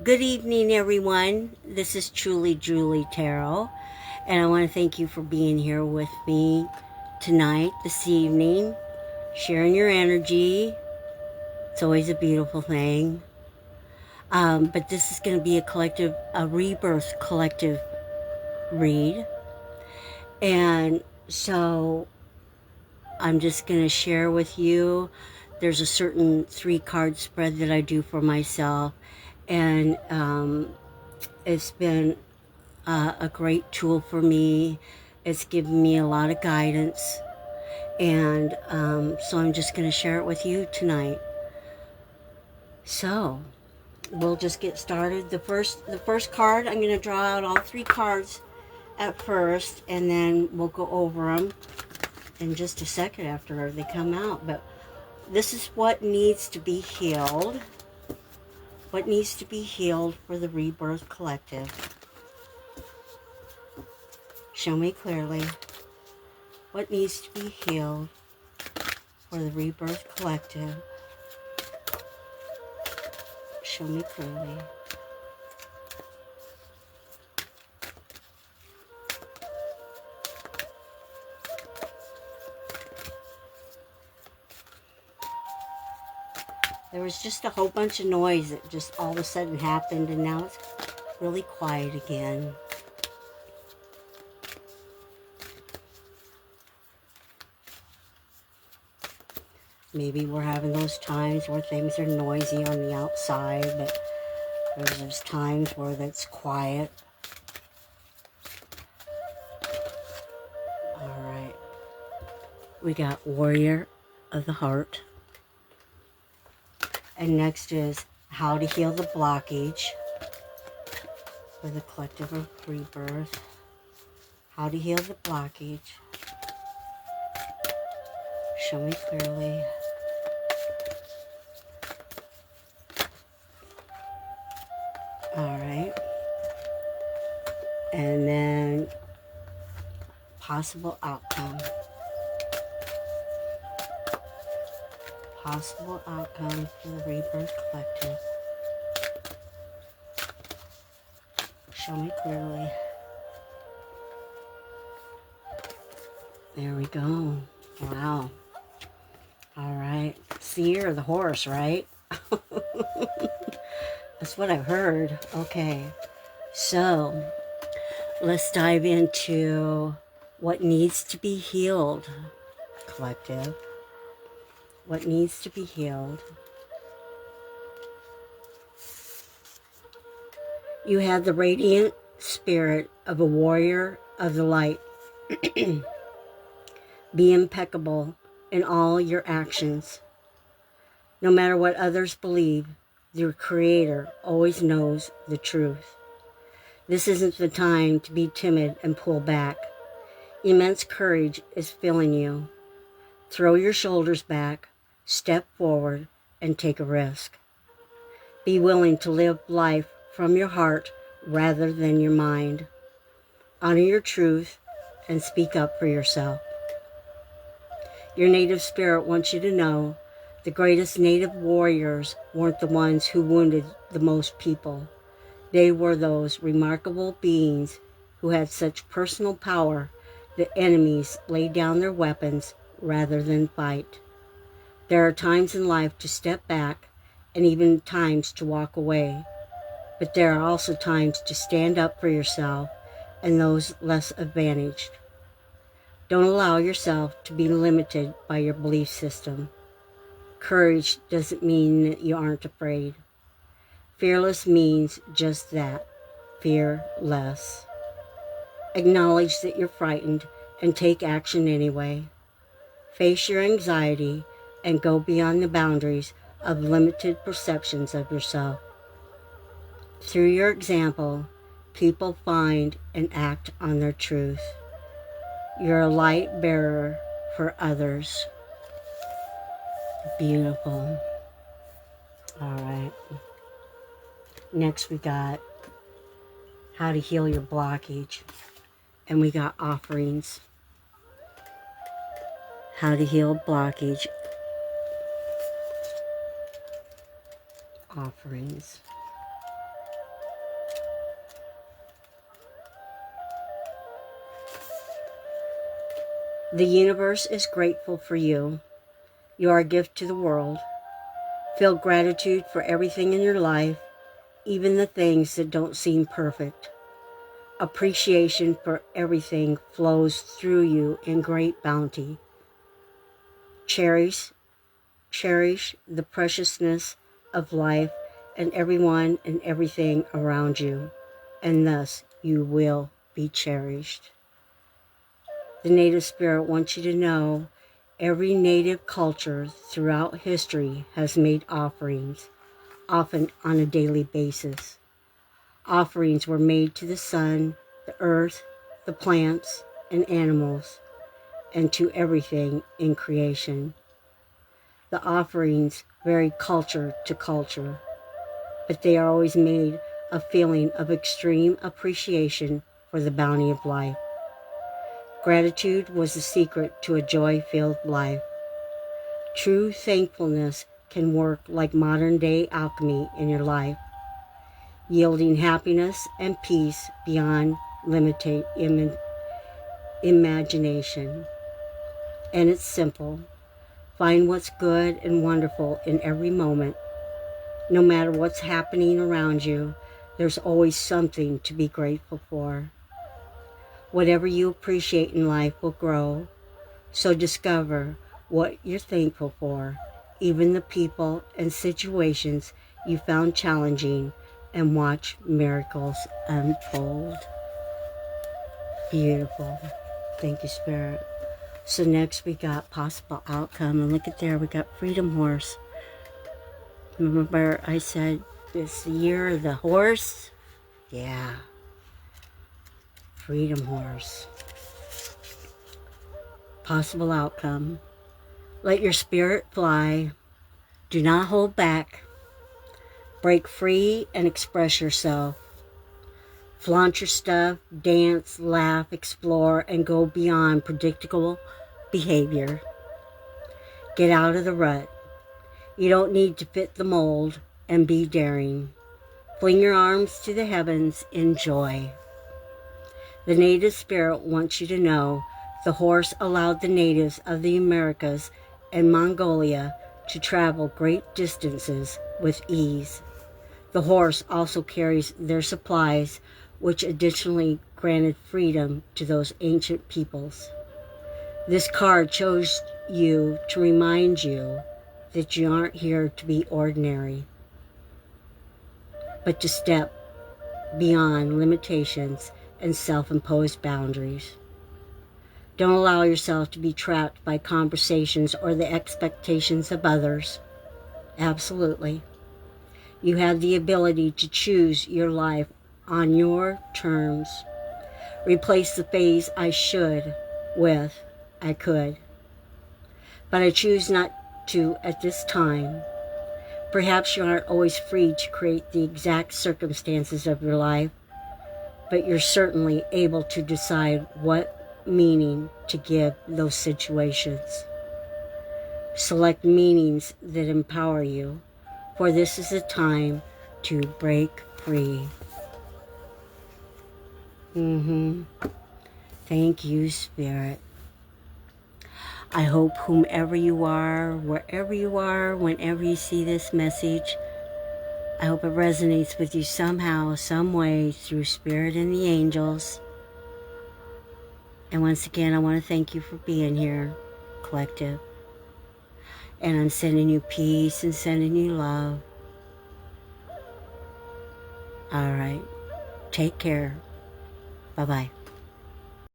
Good evening, everyone. This is truly Julie Tarot, and I want to thank you for being here with me tonight, this evening, sharing your energy. It's always a beautiful thing. But this is going to be a rebirth collective read. And so I'm just going to share with you. There's a certain 3-card spread that I do for myself, and it's been a great tool for me. It's given me a lot of guidance, and so I'm just going to share it with you tonight. So we'll just get started. The first card, I'm going to draw out all 3 cards at first, and then we'll go over them in just a second after they come out. But this is what needs to be healed. What needs to be healed for the Rebirth Collective? Show me clearly. What needs to be healed for the Rebirth Collective? Show me clearly. There was just a whole bunch of noise that just all of a sudden happened, and now it's really quiet again. Maybe we're having those times where things are noisy on the outside, but there's times where that's quiet. All right. We got Warrior of the Heart. And next is how to heal the blockage for the collective of rebirth. How to heal the blockage. Show me clearly. All right. And then possible outcome. Possible outcome for the Rebirth Collective. Show me clearly. There we go. Wow. All right. Seer, the horse, right? That's what I've heard. Okay. So, let's dive into what needs to be healed, collective. What needs to be healed. You have the radiant spirit of a warrior of the light. Be impeccable in all your actions. No matter what others believe, your Creator always knows the truth. This isn't the time to be timid and pull back. Immense courage is filling you. Throw your shoulders back, step forward, and take a risk. Be willing to live life from your heart rather than your mind. Honor your truth and speak up for yourself. Your native spirit wants you to know the greatest native warriors weren't the ones who wounded the most people. They were those remarkable beings who had such personal power that enemies laid down their weapons rather than fight. There are times in life to step back and even times to walk away. But there are also times to stand up for yourself and those less advantaged. Don't allow yourself to be limited by your belief system. Courage doesn't mean that you aren't afraid. Fearless means just that, fearless. Acknowledge that you're frightened and take action anyway. Face your anxiety and go beyond the boundaries of limited perceptions of yourself. Through your example, people find and act on their truth. You're a light bearer for others. Beautiful. All right. Next we got how to heal your blockage. And we got offerings. How to heal blockage. Offerings. The universe is grateful for you. You are a gift to the world. Feel gratitude for everything in your life, even the things that don't seem perfect. Appreciation for everything flows through you in great bounty. Cherish the preciousness of life and everyone and everything around you, and thus you will be cherished. The Native Spirit wants you to know every Native culture throughout history has made offerings, often on a daily basis. Offerings were made to the sun, the earth, the plants, and animals, and to everything in creation. The offerings vary culture to culture, but they are always made a feeling of extreme appreciation for the bounty of life. Gratitude was the secret to a joy-filled life. True thankfulness can work like modern-day alchemy in your life, yielding happiness and peace beyond imagination. And it's simple. Find what's good and wonderful in every moment. No matter what's happening around you, there's always something to be grateful for. Whatever you appreciate in life will grow. So discover what you're thankful for, even the people and situations you found challenging, and watch miracles unfold. Beautiful. Thank you, Spirit. So next we got possible outcome, and look at there, we got Freedom Horse. Remember I said this year of the horse? Yeah. Freedom Horse. Possible outcome. Let your spirit fly. Do not hold back. Break free and express yourself. Flaunt your stuff, dance, laugh, explore, and go beyond predictable behavior. Get out of the rut. You don't need to fit the mold, and be daring. Fling your arms to the heavens in joy. The Native Spirit wants you to know the horse allowed the natives of the Americas and Mongolia to travel great distances with ease. The horse also carries their supplies, which additionally granted freedom to those ancient peoples. This card chose you to remind you that you aren't here to be ordinary, but to step beyond limitations and self-imposed boundaries. Don't allow yourself to be trapped by conversations or the expectations of others. Absolutely. You have the ability to choose your life on your terms. Replace the phrase "I should" with "I could." But I choose not to at this time. Perhaps you aren't always free to create the exact circumstances of your life, but you're certainly able to decide what meaning to give those situations. Select meanings that empower you, for this is a time to break free. Thank you, Spirit. I hope whomever you are, wherever you are, whenever you see this message, I hope it resonates with you somehow, some way, through Spirit and the angels. And once again, I want to thank you for being here, Collective. And I'm sending you peace and sending you love. All right. Take care. Bye-bye.